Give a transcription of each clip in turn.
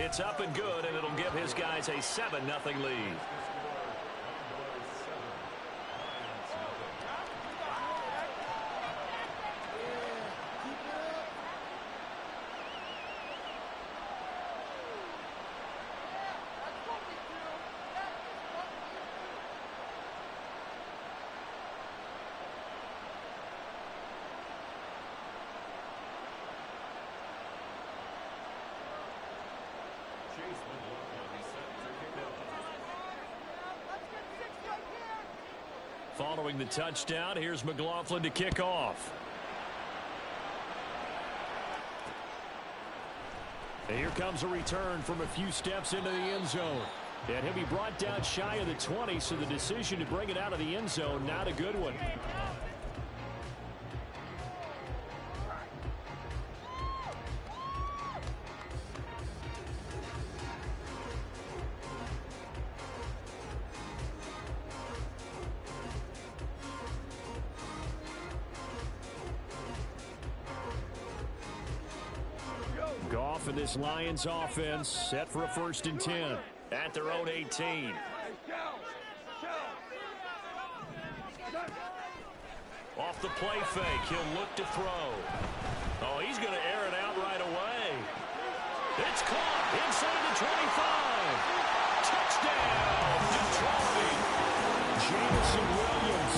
It's up and good, and it'll give his guys a 7-0 lead. Following the touchdown, here's McLaughlin to kick off. And here comes a return from a few steps into the end zone. And he'll be brought down shy of the 20, so the decision to bring it out of the end zone, not a good one. Goff and this Lions offense set for a 1st and 10 at their own 18. Off the play fake, he'll look to throw. Oh, he's going to air it out right away. It's caught inside the 25. Touchdown, Detroit. Jameson Williams,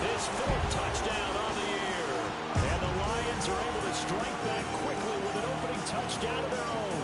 his 4th touchdown on the year. And the Lions are able to strike back quickly with an opening touchdown of their own.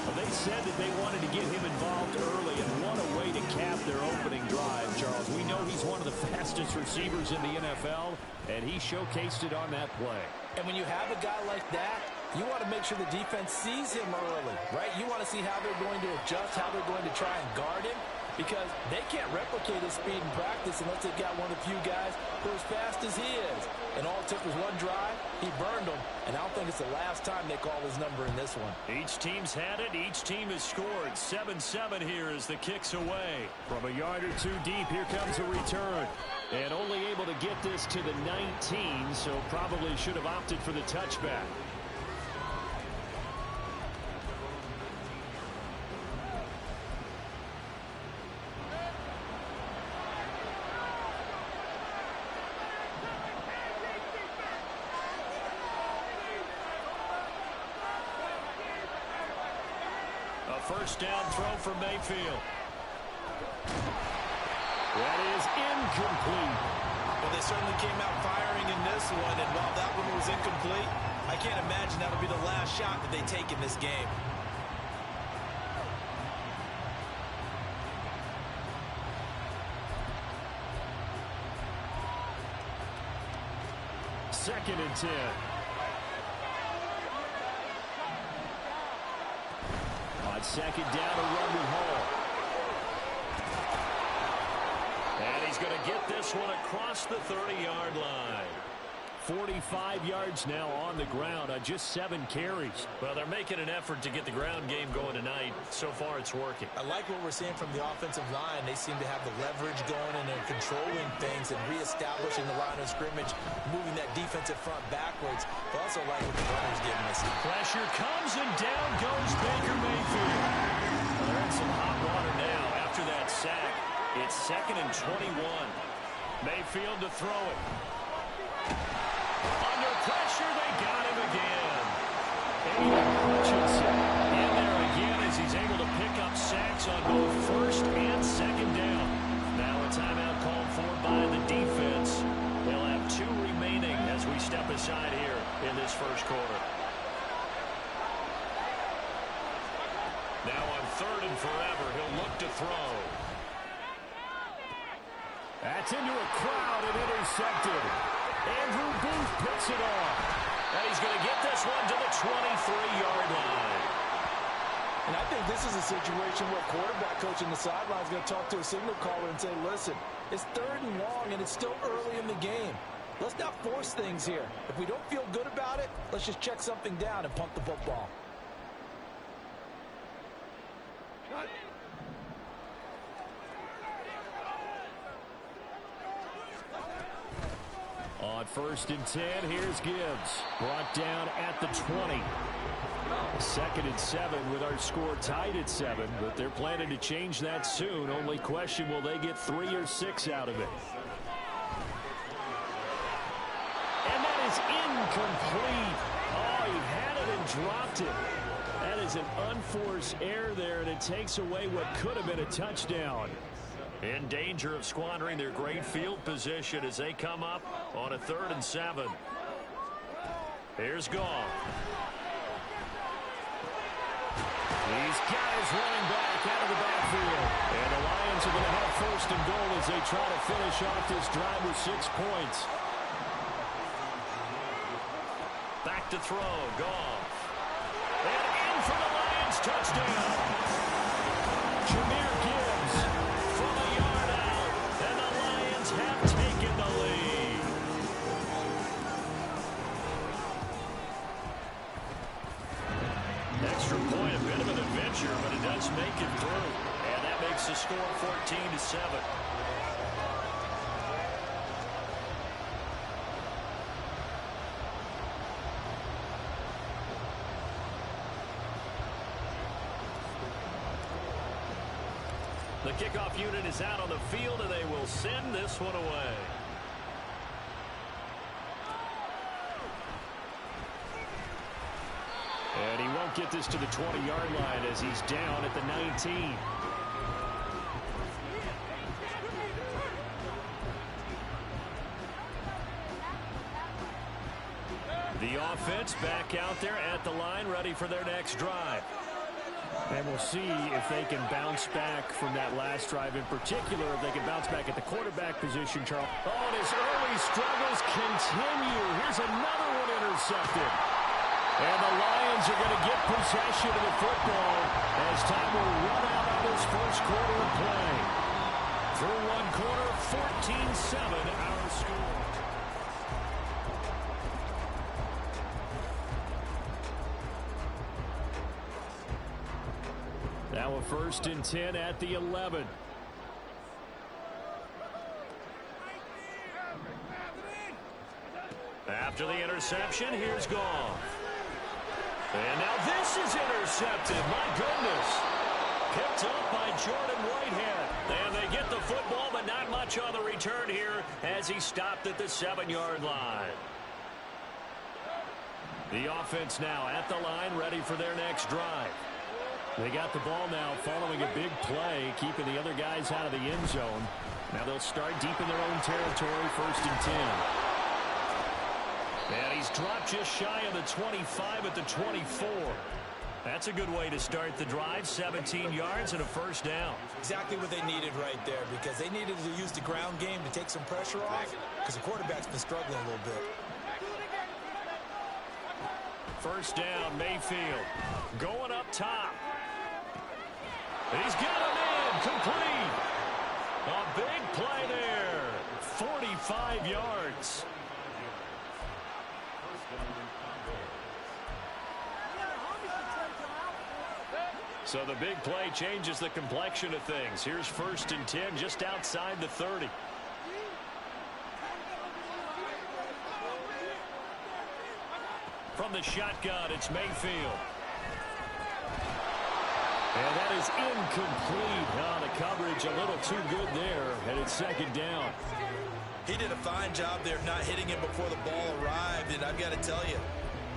Well, they said that they wanted to get him involved early, and what a way to cap their opening drive, Charles. We know he's one of the fastest receivers in the NFL, and he showcased it on that play. And when you have a guy like that, you want to make sure the defense sees him early, right? You want to see how they're going to adjust, how they're going to try and guard him, because they can't replicate his speed in practice unless they've got one of the few guys who are as fast as he is. And all it took was one drive. He burned them, and I don't think it's the last time they call his number in this one. Each team's had it. Each team has scored. 7-7 here as the kick's away. From a yard or two deep, here comes a return. And only able to get this to the 19, so probably should have opted for the touchback. First down throw for Mayfield. That is incomplete. Well, they certainly came out firing in this one, and while that one was incomplete, I can't imagine that'll be the last shot that they take in this game. Second and 10. Second down, a run with Hall. And he's going to get this one across the 30-yard line. 45 yards now on the ground on just 7 carries. Well, they're making an effort to get the ground game going tonight. So far, it's working. I like what we're seeing from the offensive line. They seem to have the leverage going, and they're controlling things and reestablishing the line of scrimmage, moving that defensive front backwards. I also like what the runner's giving us. Pressure comes, and down goes Baker Mayfield. Well, they're in some hot water now after that sack. It's 2nd and 21. Mayfield to throw it. Under pressure, they got him again. Aiden Hutchinson in there again as he's able to pick up sacks on both 1st and 2nd down. Now a timeout called for by the defense. They'll have 2 remaining as we step aside here in this first quarter. Now on 3rd and forever, he'll look to throw. That's into a crowd and intercepted. Andrew Booth picks it off. And he's going to get this one to the 23-yard line. And I think this is a situation where quarterback coach in the sideline is going to talk to a signal caller and say, listen, it's 3rd and long and it's still early in the game. Let's not force things here. If we don't feel good about it, let's just check something down and punt the football. On 1st and 10, here's Gibbs. Brought down at the 20. Second and 7 with our score tied at 7, but they're planning to change that soon. Only question, will they get 3 or 6 out of it? And that is incomplete. Oh, he had it and dropped it. That is an unforced error there, and it takes away what could have been a touchdown. In danger of squandering their great field position as they come up on a 3rd and 7. Here's Goff. He's got his running back out of the backfield. And the Lions are going to have 1st and goal as they try to finish off this drive with 6 points. Back to throw, Goff. And in for the Lions, touchdown. Jahmyr Gibbs from a yard out. And the Lions have taken the lead. Extra point, a bit of an adventure, but it does make it through. And that makes the score 14-7. The kickoff unit is out on the field, and they will send this one away. And he won't get this to the 20-yard line as he's down at the 19. The offense back out there at the line, ready for their next drive. And we'll see if they can bounce back from that last drive. In particular, if they can bounce back at the quarterback position, Charles. Oh, and his early struggles continue. Here's another one intercepted. And the Lions are going to get possession of the football as time will run out on this first quarter of play. Through one quarter, 14-7 our score. Now a 1st and 10 at the 11. After the interception, here's Goff. And now this is intercepted. My goodness. Picked up by Jordan Whitehead. And they get the football, but not much on the return here as he stopped at the 7-yard line. The offense now at the line, ready for their next drive. They got the ball now following a big play, keeping the other guys out of the end zone. Now they'll start deep in their own territory, 1st and 10. And he's dropped just shy of the 25 at the 24. That's a good way to start the drive. 17 yards and a 1st down. Exactly what they needed right there, because they needed to use the ground game to take some pressure off, because the quarterback's been struggling a little bit. 1st down, Mayfield. Going up top. He's got him in. Complete. A big play there. 45 yards. So the big play changes the complexion of things. Here's 1st and 10 just outside the 30. From the shotgun, it's Mayfield. And that is incomplete. Oh, the coverage a little too good there, and it's 2nd down. He did a fine job there of not hitting him before the ball arrived, and I've got to tell you,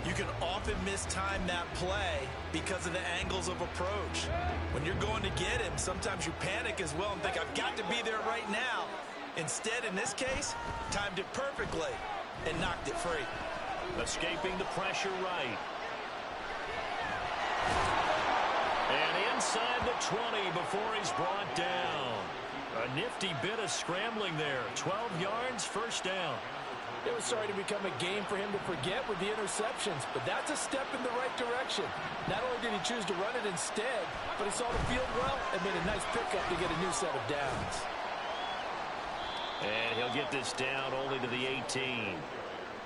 you can often mistime that play because of the angles of approach. When you're going to get him, sometimes you panic as well and think, I've got to be there right now. Instead, in this case, timed it perfectly and knocked it free. Escaping the pressure right. And inside the 20 before he's brought down. A nifty bit of scrambling there. 12 yards, 1st down. It was starting to become a game for him to forget with the interceptions, but that's a step in the right direction. Not only did he choose to run it instead, but he saw the field well and made a nice pickup to get a new set of downs. And he'll get this down only to the 18.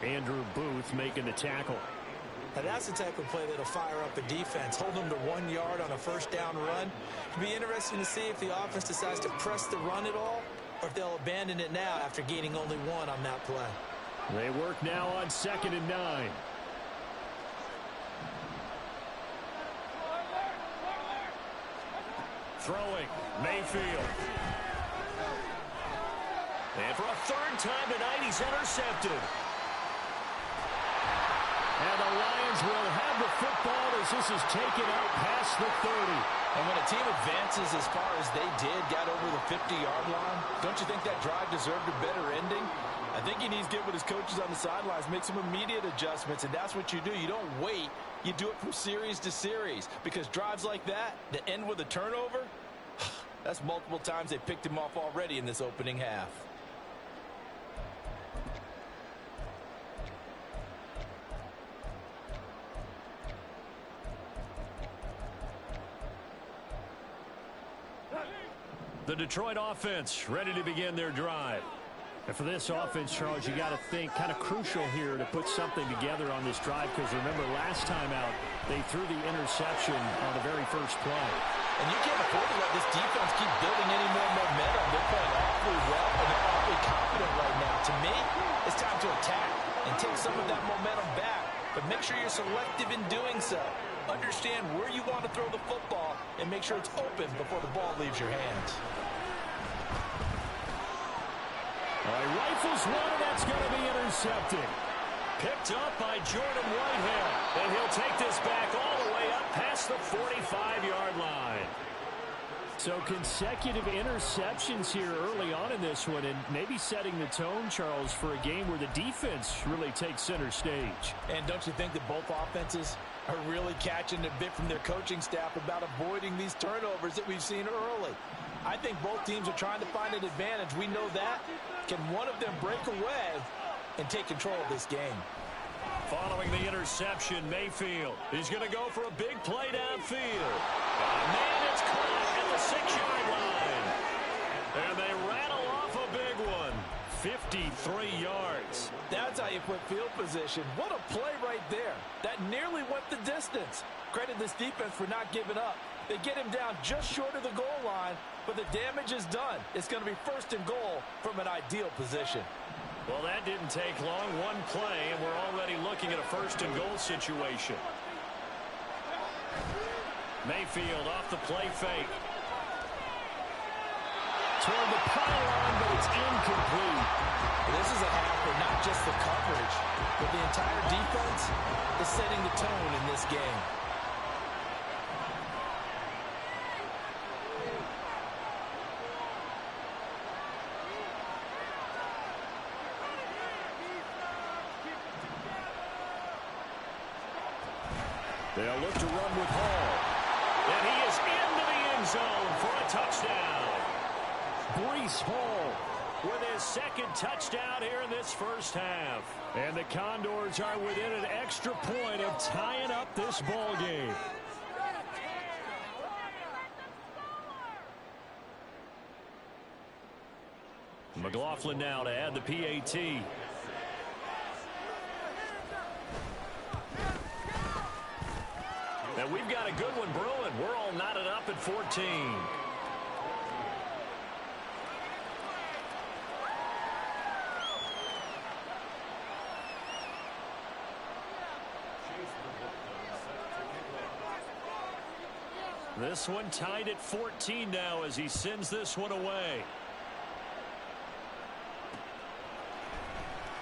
Andrew Booth making the tackle. Now that's the type of play that'll fire up a defense. Hold them to 1 yard on a 1st down run. It'll be interesting to see if the offense decides to press the run at all, or if they'll abandon it now after gaining only 1 on that play. They work now on 2nd and 9. throwing. Mayfield. And for a third time tonight, he's intercepted. And the Lions will have the football as this is taken out past the 30. And when a team advances as far as they did, got over the 50-yard line, don't you think that drive deserved a better ending? I think he needs to get with his coaches on the sidelines, make some immediate adjustments, and that's what you do. You don't wait. You do it from series to series, because drives like that end with a turnover, that's multiple times they picked him off already in this opening half. The Detroit offense ready to begin their drive. And for this offense, Charles, you got to think kind of crucial here to put something together on this drive, because remember last time out they threw the interception on the very first play. And you can't afford to let this defense keep building any more momentum. They're playing awfully well and they're awfully confident right now. To me, it's time to attack and take some of that momentum back, but make sure you're selective in doing so. Understand where you want to throw the football and make sure it's open before the ball leaves your hands. All right, rifles one, and that's going to be intercepted. Picked up by Jordan Whitehead. And he'll take this back all the way up past the 45-yard line. So consecutive interceptions here early on in this one, and maybe setting the tone, Charles, for a game where the defense really takes center stage. And don't you think that both offenses are really catching a bit from their coaching staff about avoiding these turnovers that we've seen early? I think both teams are trying to find an advantage. We know that. Can one of them break away and take control of this game? Following the interception, Mayfield. He's going to go for a big play downfield. Man, it's caught at the 6-yard line. And they rattle off a big one. 53 yards. That's how you put field position. What a play right there. That nearly went the distance. Credit this defense for not giving up. They get him down just short of the goal line, but the damage is done. It's going to be first and goal from an ideal position. Well, that didn't take long. One play, and we're already looking at a first and goal situation. Mayfield off the play fake. Toward the pylon, but it's incomplete. This is a half for not just the coverage, but the entire defense is setting the tone in this game. They'll look to run with Hall. And he is into the end zone for a touchdown. Breece Hall with his second touchdown here in this first half. And the Condors are within an extra point of tying up this ball game. McLaughlin now to add the PAT. And we've got a good one brewing. We're all knotted up at 14. This one tied at 14 now as he sends this one away.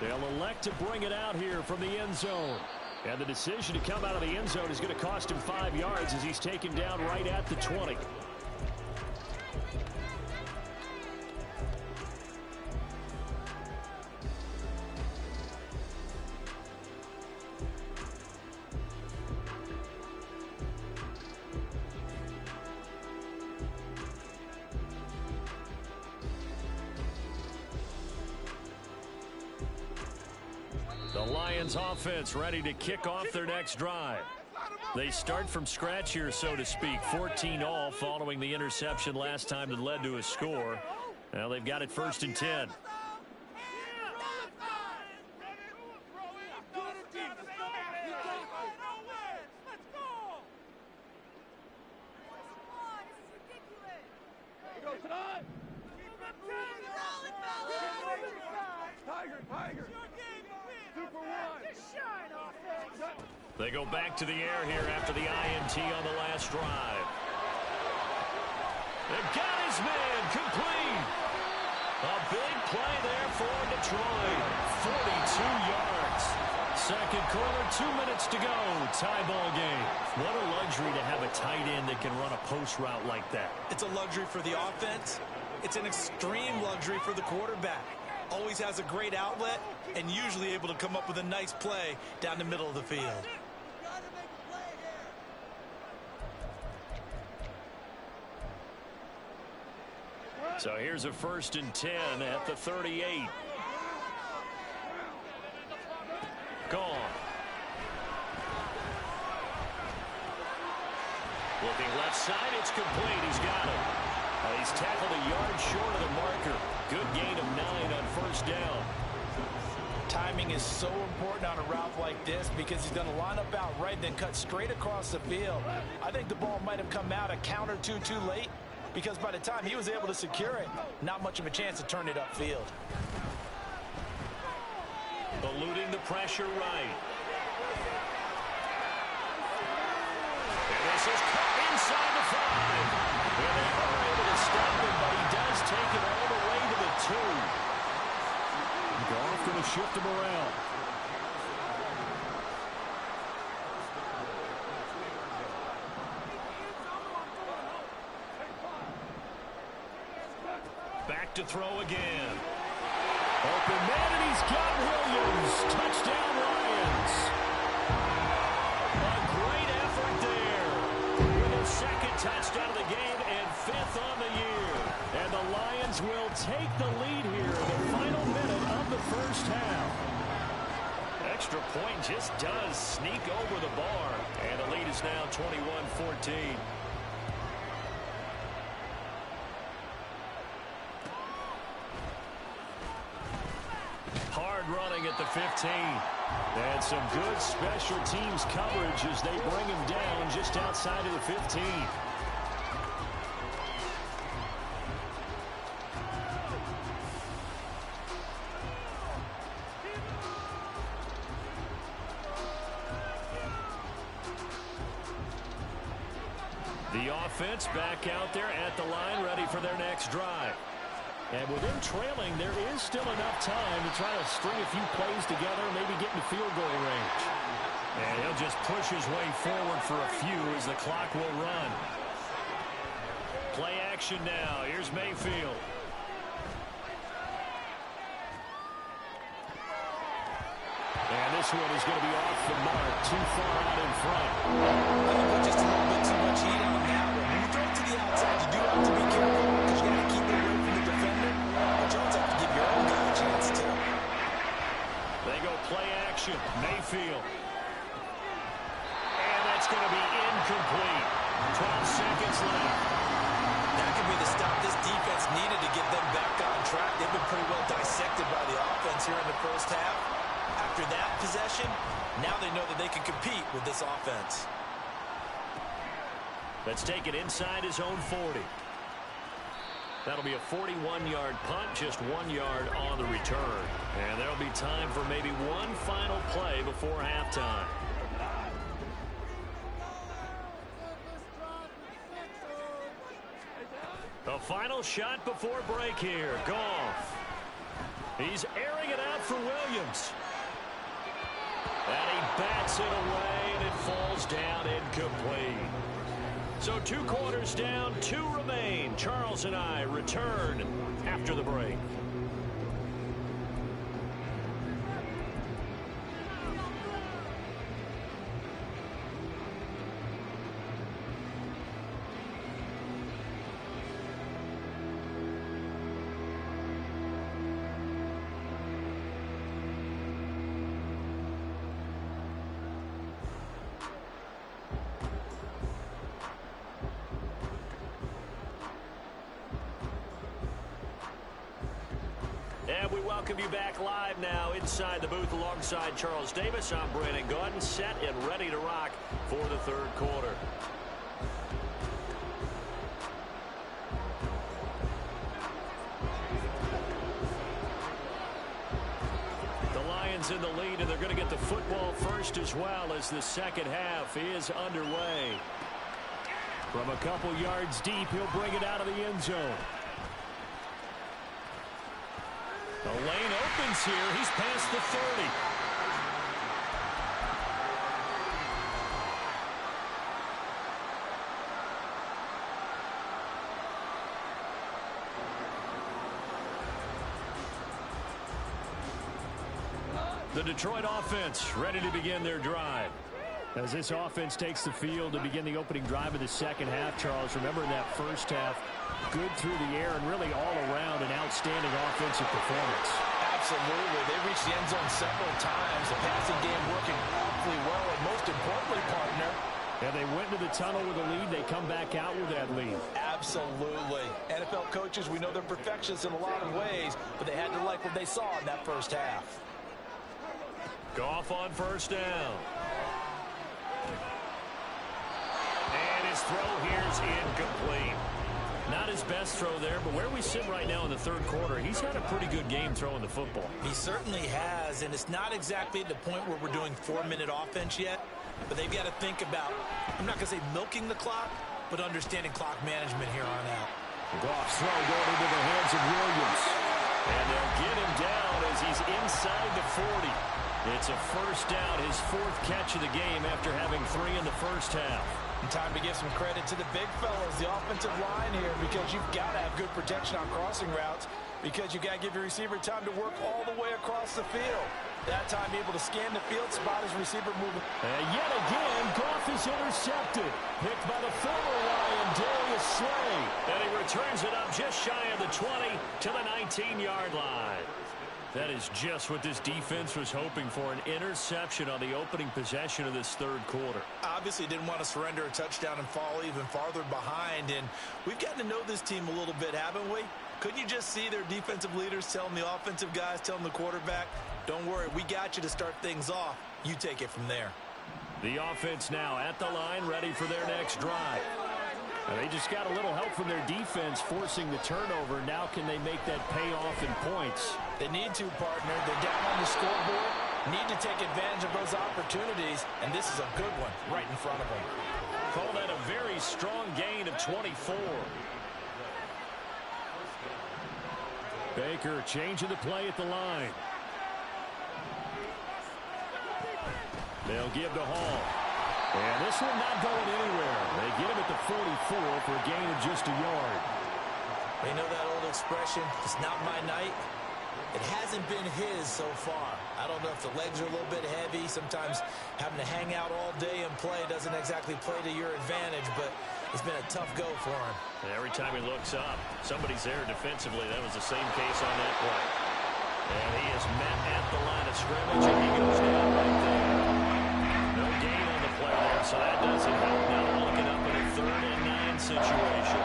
They'll elect to bring it out here from the end zone. And the decision to come out of the end zone is going to cost him 5 yards as he's taken down right at the 20. The Lions offense ready to kick off their next drive. They start from scratch here, so to speak. 14 all following the interception last time that led to a score. Now they've got it first and 10. They go back to the air here after the INT on the last drive. And got his man complete. A big play there for Detroit. 42 yards. Second quarter, 2 minutes to go. Tie ball game. What a luxury to have a tight end that can run a post route like that. It's a luxury for the offense. It's an extreme luxury for the quarterback. Always has a great outlet and usually able to come up with a nice play down the middle of the field. So here's a 1st and 10 at the 38. Gone. Looking left side, it's complete. He's got it. He's tackled a yard short of the marker. Good gain of 9 on 1st down. Timing is so important on a route like this because he's going to line up out right, then cut straight across the field. I think the ball might have come out a count or two too late because by the time he was able to secure it, not much of a chance to turn it upfield. Eluding the pressure right. And this is caught inside the 5. And they are able to stop him, but he does take it all the way to the 2. Goff going to shift him around. Back to throw again. Open man, and he's got Williams. Touchdown, Lions. A great effort there. With his 2nd touchdown of the game and 5th on the year. And the Lions will take the lead here in the final minute of the 1st half. Extra point just does sneak over the bar. And the lead is now 21-14. Hard running at the 15. And some good special teams coverage as they bring him down just outside of the 15. The offense back out there at the line, ready for their next drive. And with them trailing, there is still enough time to try to string a few plays together, maybe get into field goal range. And he'll just push his way forward for a few as the clock will run. Play action now. Here's Mayfield. And this one is going to be off the mark, too far out in front. I think put just a little bit too much heat on that one. When you throw it to the outside, you do have to be careful because you got to keep it away from the defender. But you also have to give your own guy a chance too. They go play action. Mayfield. And that's going to be incomplete. 12 seconds left. That could be the stop this defense needed to get them back on track. They've been pretty well dissected by the offense here in the 1st half. After that possession, now they know that they can compete with this offense. Let's take it inside his own 40. That'll be a 41-yard punt, just 1 yard on the return. And there'll be time for maybe one final play before halftime. The final shot before break here. Goff. He's airing it out for Williams. And he bats it away, and it falls down incomplete. So 2 quarters down, 2 remain. Charles and I return after the break. And we welcome you back live now inside the booth alongside Charles Davis. I'm Brandon Gaudin, set and ready to rock for the 3rd quarter. The Lions in the lead, and they're going to get the football first as well as the 2nd half is underway. From a couple yards deep, he'll bring it out of the end zone. The lane opens here. He's past the 30. The Detroit offense ready to begin their drive. As this offense takes the field to begin the opening drive of the second half, Charles, remember in that first half, good through the air and really all around an outstanding offensive performance. Absolutely. They reached the end zone several times. The passing game working awfully well, and most importantly, partner, and they went to the tunnel with a lead. They come back out with that lead. Absolutely. NFL coaches, we know they're perfectionists in a lot of ways, but they had to like what they saw in that first half. Goff on first down. And his throw here's incomplete. Not his best throw there, but where we sit right now in the third quarter, he's had a pretty good game throwing the football. He certainly has, and it's not exactly at the point where we're doing 4-minute offense yet, but they've got to think about, I'm not going to say milking the clock, but understanding clock management here on out. Goff's throw going into the hands of Williams. And they'll get him down as he's inside the 40. It's a first down, his fourth catch of the game after having 3 in the first half. And time to give some credit to the big fellas, the offensive line here, because you've got to have good protection on crossing routes, because you've got to give your receiver time to work all the way across the field. That time able to scan the field, spot his receiver moving. And yet again, Goff is intercepted. Picked by the former Lion, Darius Slay. And he returns it up just shy of the 20 to the 19-yard line. That is just what this defense was hoping for, an interception on the opening possession of this third quarter. Obviously didn't want to surrender a touchdown and fall even farther behind, and we've gotten to know this team a little bit, haven't we? Couldn't you just see their defensive leaders telling the offensive guys, telling the quarterback, don't worry, we got you to start things off. You take it from there. The offense now at the line, ready for their next drive. And they just got a little help from their defense forcing the turnover. Now can they make that pay off in points? They need to, partner. They're down on the scoreboard. Need to take advantage of those opportunities. And this is a good one right in front of them. Call that a very strong gain of 24. Baker changing the play at the line. They'll give to Hall. And this one not going anywhere. They get him at the 44 for a gain of just a yard. You know that old expression, it's not my night? It hasn't been his so far. I don't know if the legs are a little bit heavy. Sometimes having to hang out all day and play doesn't exactly play to your advantage, but it's been a tough go for him. And every time he looks up, somebody's there defensively. That was the same case on that play. And he is met at the line of scrimmage, and he goes down right there. No gain on the play there, so that doesn't help. Now they're looking up in a 3rd and 9 situation.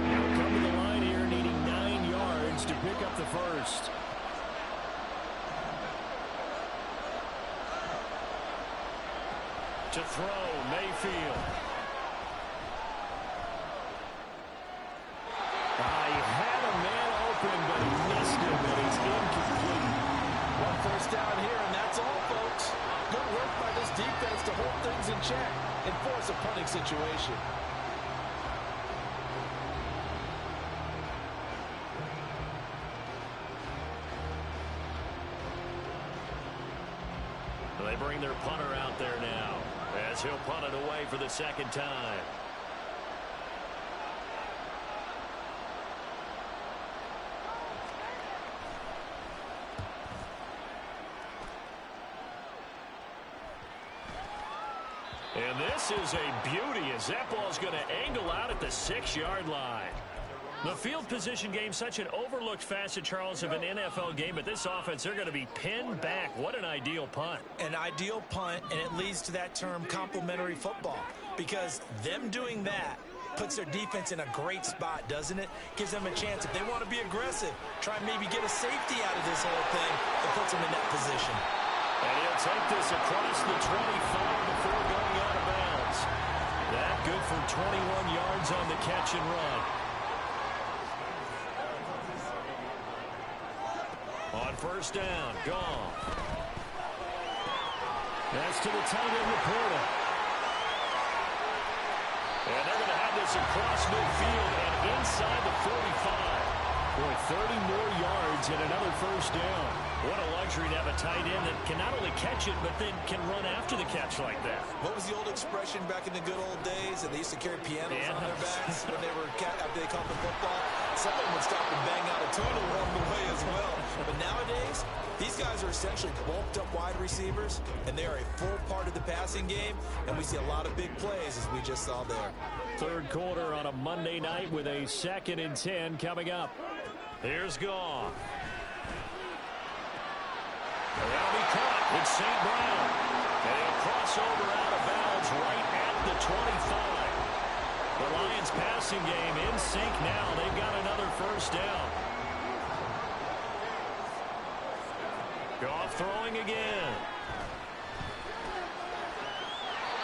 They'll come to the line here needing 9 yards to pick up the first. To throw, Mayfield. He had a man open, but he missed him, and he's incomplete. One first down here, and that's all, folks. Good work by this defense to hold things in check and force a punting situation. They bring their punter out there now as he'll punt it away for the second time. And this is a beauty as that ball's going to angle out at the 6-yard line. The field position game, such an overlooked facet, Charles, of an NFL game, but this offense, they're going to be pinned back. What an ideal punt. An ideal punt, and it leads to that term complementary football, because them doing that puts their defense in a great spot, doesn't it? Gives them a chance. If they want to be aggressive, try and maybe get a safety out of this whole thing, it puts them in that position. And he'll take this across the 25 before going out of bounds. That good for 21 yards on the catch and run. On first down, Goff. That's to the tight end, Laporta. this across midfield and inside the 45. Boy, 30 more yards and another first down. What a luxury to have a tight end that can not only catch it, but then can run after the catch like that. What was the old expression back in the good old days? And they used to carry pianos on their backs when they were after they caught the football. Someone would stop and bang out a tune along the way as well. But nowadays, these guys are essentially bulked up wide receivers, and they are a full part of the passing game, and we see a lot of big plays as we just saw there. Third quarter on a Monday night with a 2nd and 10 coming up. Here's Goff. That'll be caught. It's St. Brown. And he'll cross over out of bounds right at the 25. The Lions passing game in sync now. They've got another first down. Goff throwing again.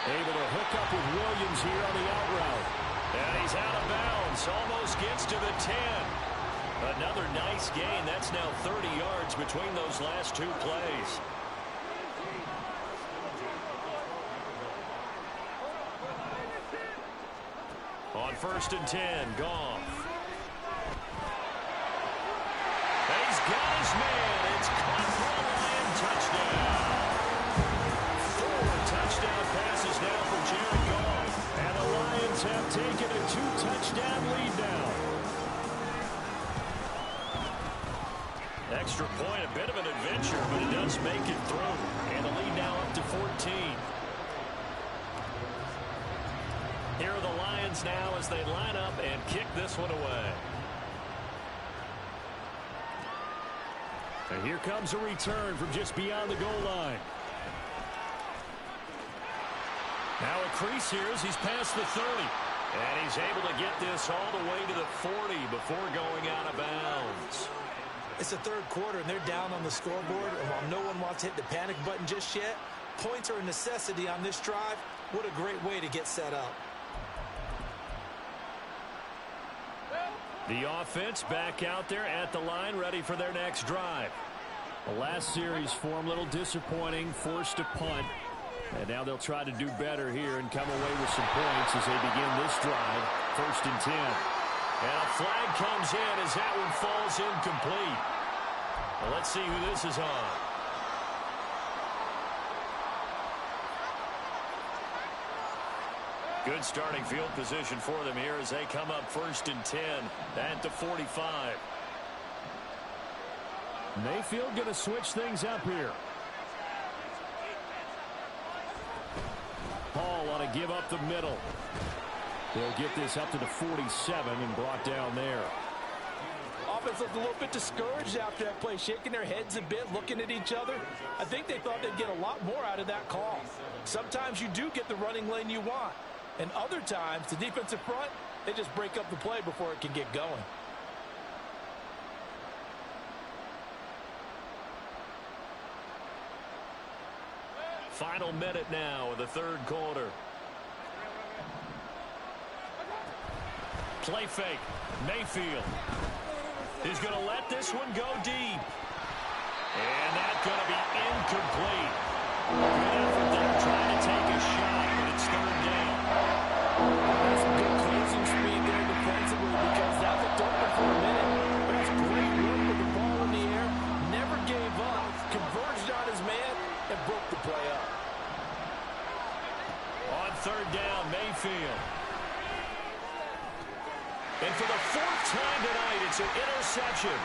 Able to hook up with Williams here on the out route. And he's out of bounds. Almost gets to the 10. Another nice gain. That's now 30 yards between those last two plays. On 1st and 10, Goff. And he's got his man. It's caught for a Lion touchdown. 4 touchdown passes now for Jared Goff. And the Lions have taken a 2-touchdown lead now. Extra point, a bit of an adventure, but it does make it through. And the lead now up to 14. Here are the Lions now as they line up and kick this one away. And here comes a return from just beyond the goal line. Now a crease here as he's past the 30. And he's able to get this all the way to the 40 before going out of bounds. It's the third quarter, and they're down on the scoreboard. And while no one wants to hit the panic button just yet, points are a necessity on this drive. What a great way to get set up. The offense back out there at the line, ready for their next drive. The last series form a little disappointing, forced a punt. And now they'll try to do better here and come away with some points as they begin this drive. 1st and 10. And a flag comes in as that one falls incomplete. Well, let's see who this is on. Good starting field position for them here as they come up 1st and 10 at the 45. Mayfield going to switch things up here. Hall on a give up the middle. They'll get this up to the 47 and brought down there. Offense looked a little bit discouraged after that play, shaking their heads a bit, looking at each other. I think they thought they'd get a lot more out of that call. Sometimes you do get the running lane you want. And other times, the defensive front, they just break up the play before it can get going. Final minute now of the third quarter. Play fake. Mayfield. He's going to let this one go deep. And that's going to be incomplete. Good effort there trying to take a shot, but it's 3rd down. That's some good closing speed there defensively because that looked open for a minute. But that's great work with the ball in the air. Never gave up. Converged on his man and broke the play up. On 3rd down, Mayfield. And for the 4th time tonight, it's an interception.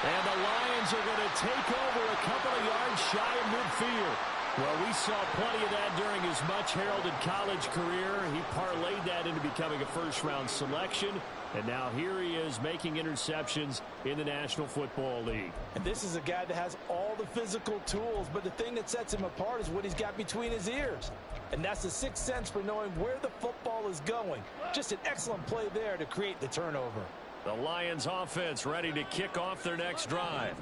And the Lions are going to take over a couple of yards shy of midfield. Well, we saw plenty of that during his much-heralded college career. He parlayed that into becoming a first-round selection. And now here he is making interceptions in the National Football League. And this is a guy that has all the physical tools, but the thing that sets him apart is what he's got between his ears. And that's the sixth sense for knowing where the football is going. Just an excellent play there to create the turnover. The Lions offense ready to kick off their next drive.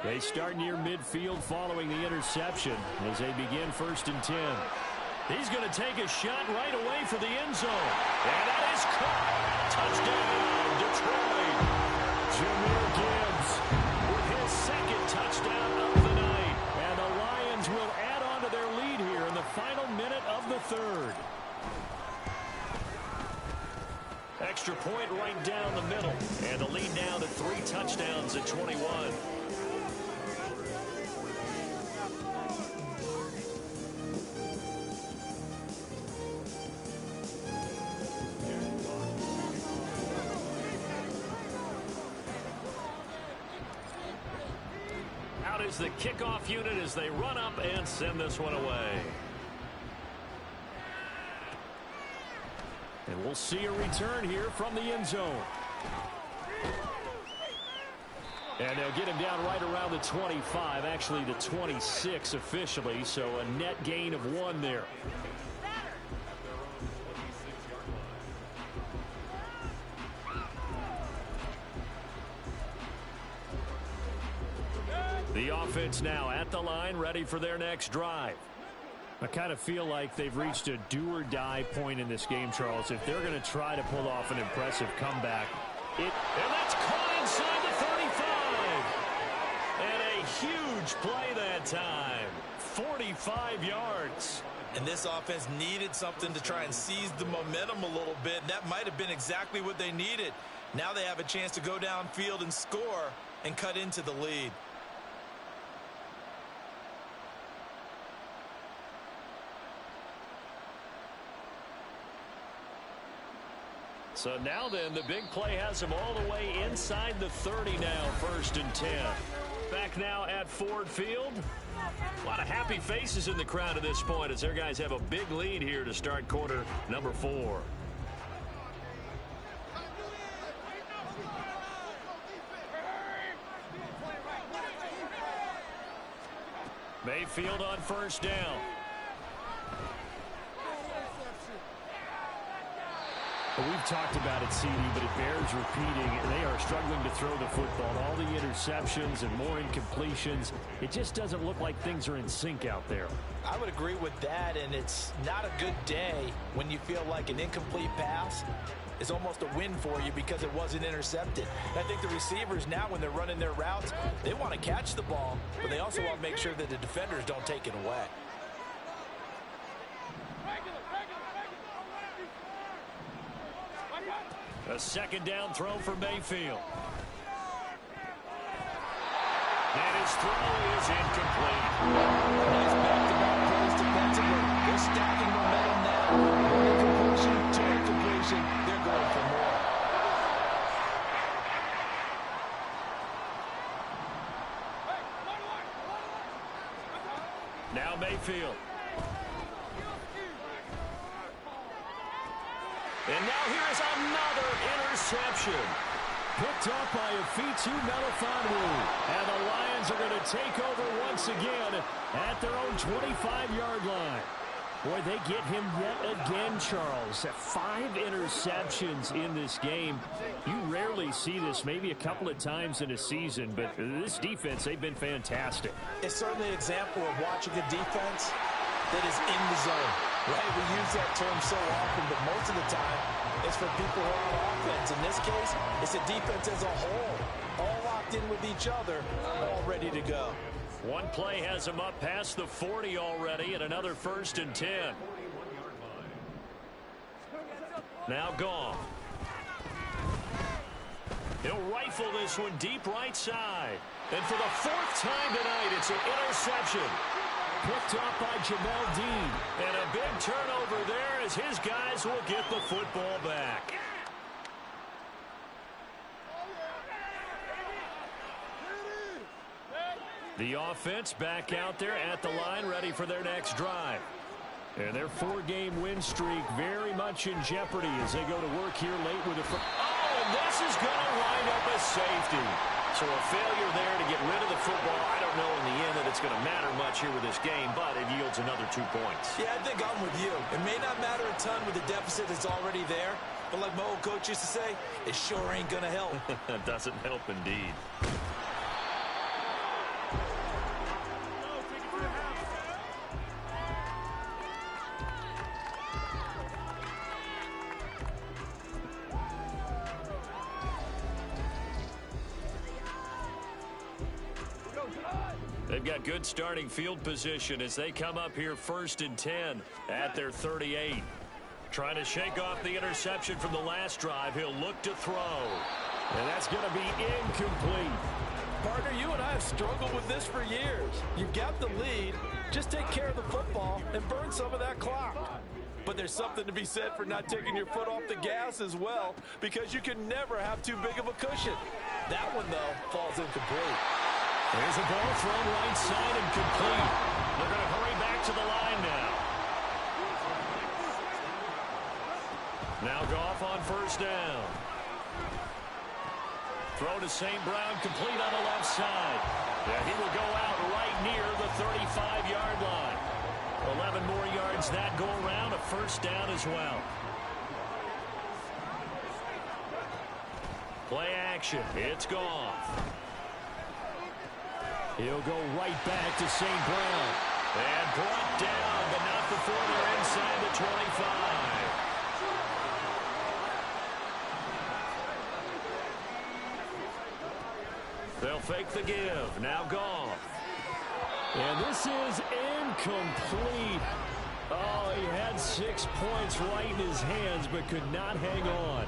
They start near midfield following the interception as they begin 1st and 10. He's going to take a shot right away for the end zone. And that is caught. Touchdown, Detroit. Jahmyr Gibbs with his 2nd touchdown of the night. And the Lions will add on to their lead here in the final minute of the 3rd. extra point right down the middle. And the lead now to 3 touchdowns at 21. Out is the kickoff unit as they run up and send this one away. And we'll see a return here from the end zone. And they'll get him down right around the 25, actually the 26 officially, so a net gain of 1 there. The offense now at the line, ready for their next drive. I kind of feel like they've reached a do-or-die point in this game, Charles. If they're going to try to pull off an impressive comeback. And that's caught inside the 35. And a huge play that time. 45 yards. And this offense needed something to try and seize the momentum a little bit. And that might have been exactly what they needed. Now they have a chance to go downfield and score and cut into the lead. So now then, the big play has him all the way inside the 30 now, 1st and 10. Back now at Ford Field. A lot of happy faces in the crowd at this point as their guys have a big lead here to start quarter number 4. Mayfield on 1st down. We've talked about it, CD, but it bears repeating. They are struggling to throw the football. All the interceptions and more incompletions. It just doesn't look like things are in sync out there. I would agree with that, and it's not a good day when you feel like an incomplete pass is almost a win for you because it wasn't intercepted. And I think the receivers now, when they're running their routes, they want to catch the ball, but they also want to make sure that the defenders don't take it away. A 2nd down throw for Mayfield. And his throw is incomplete. Nice back-to-back plays defensively. They're stacking momentum now. One incompletion, 2 incompletion. They're going for more. Now Mayfield. And now here is another interception. Picked up by Afitu Melifonwu. And the Lions are going to take over once again at their own 25-yard line. Boy, they get him yet again, Charles. 5 interceptions in this game. You rarely see this, maybe a couple of times in a season, but this defense, they've been fantastic. It's certainly an example of watching a defense that is in the zone. Right, we use that term so often, but most of the time, it's for people who are on offense. In this case, it's a defense as a whole, all locked in with each other, all ready to go. One play has him up past the 40 already, and another 1st and 10. Now gone. He'll rifle this one deep right side. And for the 4th time tonight, it's an interception. Picked up by Jamel Dean. And a big turnover there as his guys will get the football back. The offense back out there at the line, ready for their next drive. And their 4-game win streak very much in jeopardy as they go to work here late with a... Oh, and this is going to wind up a safety. So a failure there to get rid of the football. I don't know in the end that it's going to matter much here with this game, but it yields another 2 points. Yeah, I think I'm with you. It may not matter a ton with the deficit that's already there, but like my old coach used to say, it sure ain't going to help. That doesn't help indeed. They've got good starting field position as they come up here 1st and 10 at their 38. Trying to shake off the interception from the last drive. He'll look to throw. And that's going to be incomplete. Partner, you and I have struggled with this for years. You've got the lead. Just take care of the football and burn some of that clock. But there's something to be said for not taking your foot off the gas as well, because you can never have too big of a cushion. That one, though, falls incomplete. There's a ball thrown right side and complete. They're going to hurry back to the line now. Now Goff on first down. Throw to St. Brown, complete on the left side. Yeah, he will go out right near the 35-yard line. 11 more yards that go around, a first down as well. Play action, it's Goff. He'll go right back to St. Brown. And brought down, but not before they're inside the 25. They'll fake the give. Now Goff. And this is incomplete. Oh, he had 6 points right in his hands, but could not hang on.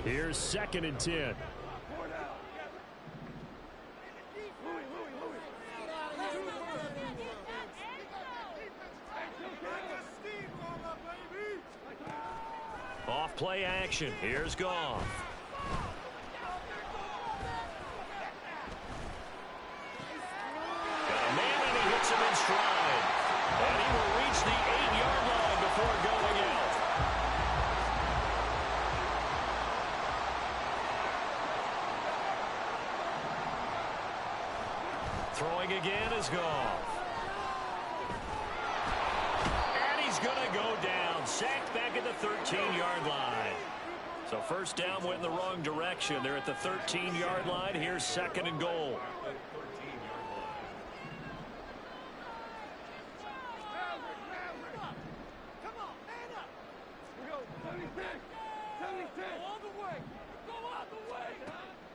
Here's 2nd and 10. Off play action. Here's Goff. Got a man and he hits him in stride. And he will reach the 8-yard line before going out. Throwing again is Goff. And he's going to go down. Sacked back at the 13-yard line. So first down went in the wrong direction. They're at the 13-yard line. Here's 2nd and goal.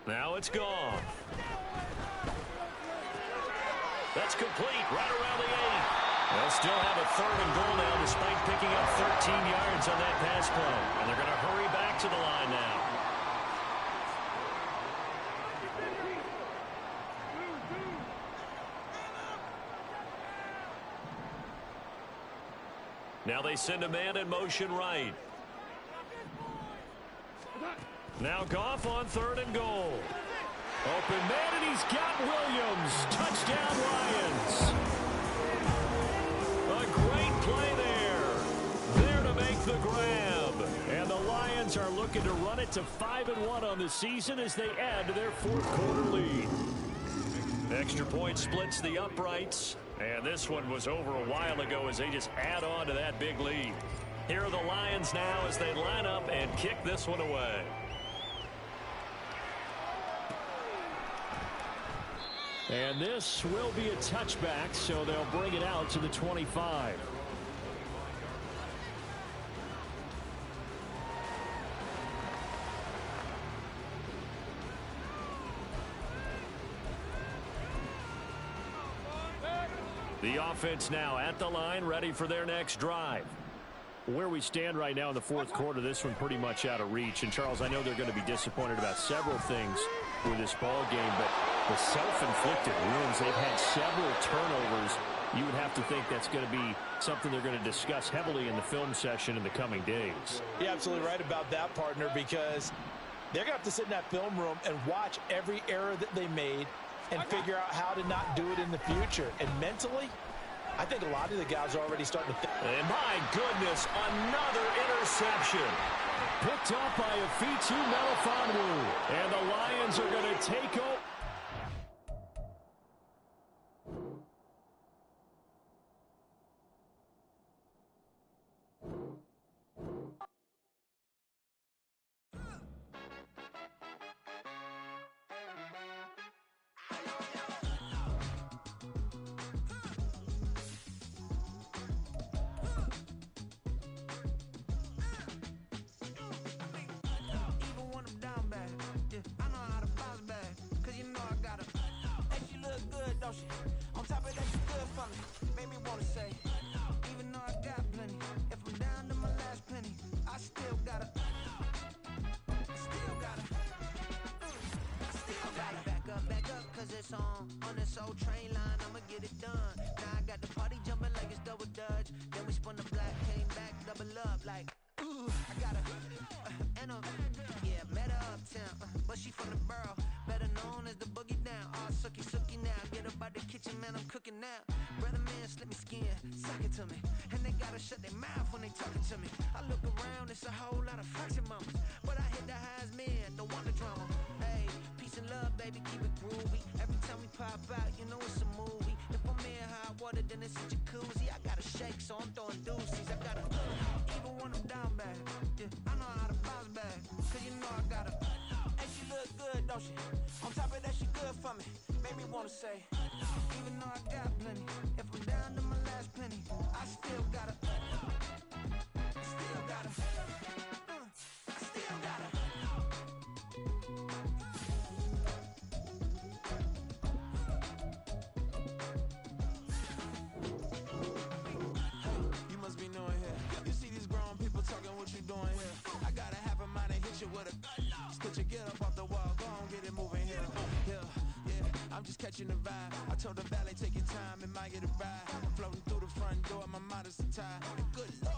Now it's Goff. That's complete right around the 8. They'll still have a 3rd and goal now despite picking up 13 yards on that pass play. And they're going to hurry back to the line now. Now they send a man in motion right. Now Goff on 3rd and goal. Open man, and he's got Williams. Touchdown, Lions. A great play there. There to make the grab. And the Lions are looking to run it to 5-1 on the season as they add to their 4th quarter lead. Extra point splits the uprights. And this one was over a while ago as they just add on to that big lead. Here are the Lions now as they line up and kick this one away. And this will be a touchback, so they'll bring it out to the 25. The offense now at the line, ready for their next drive. Where we stand right now in the 4th quarter, this one pretty much out of reach. And, Charles, I know they're going to be disappointed about several things with this ball game, but the self-inflicted wounds, they've had several turnovers. You would have to think that's going to be something they're going to discuss heavily in the film session in the coming days. You're absolutely right about that, partner, because they're going to have to sit in that film room and watch every error that they made and figure out how to not do it in the future. And mentally, I think a lot of the guys are already starting to think. And my goodness, another interception. Picked up by Afitu Melifonwu. And the Lions are going to take over. it's on this old train line, I'ma get it done. Now I got the party jumping like it's double dutch. Then we spun the block, came back, double up like, ooh, I got met her uptown, but she from the borough, better known as the boogie down. All sookie now, get up out the kitchen, man, I'm cooking now. Brother man, slip me skin, suck it to me, and they gotta shut their mouth when they talking to me. I look around, it's a whole lot of fraction mamas, but I hit the highs, man, don't want the drama. Hey, peace and love, baby, keep it groovy. Every time we pop out, you know it's a movie. If I'm in hot water, then it's a jacuzzi. I gotta shake, so I'm throwing deuces. I gotta even when I'm down bad. Yeah, I know how to bounce back, cause you know I gotta. And she look good, don't she? On top of that, she good for me. Made me wanna say, even though I got plenty, if I'm down to my last penny, I still gotta. I still gotta. You must be knowing here. You see these grown people talking, what you doing here? I gotta have a mind to hit you with a. Just put your get up off the wall, go on, get it moving here. Yeah, I'm just catching the vibe. I told the valet, take your time, it might get a ride. Floating through the front door, my mind is a tie. Good Lord.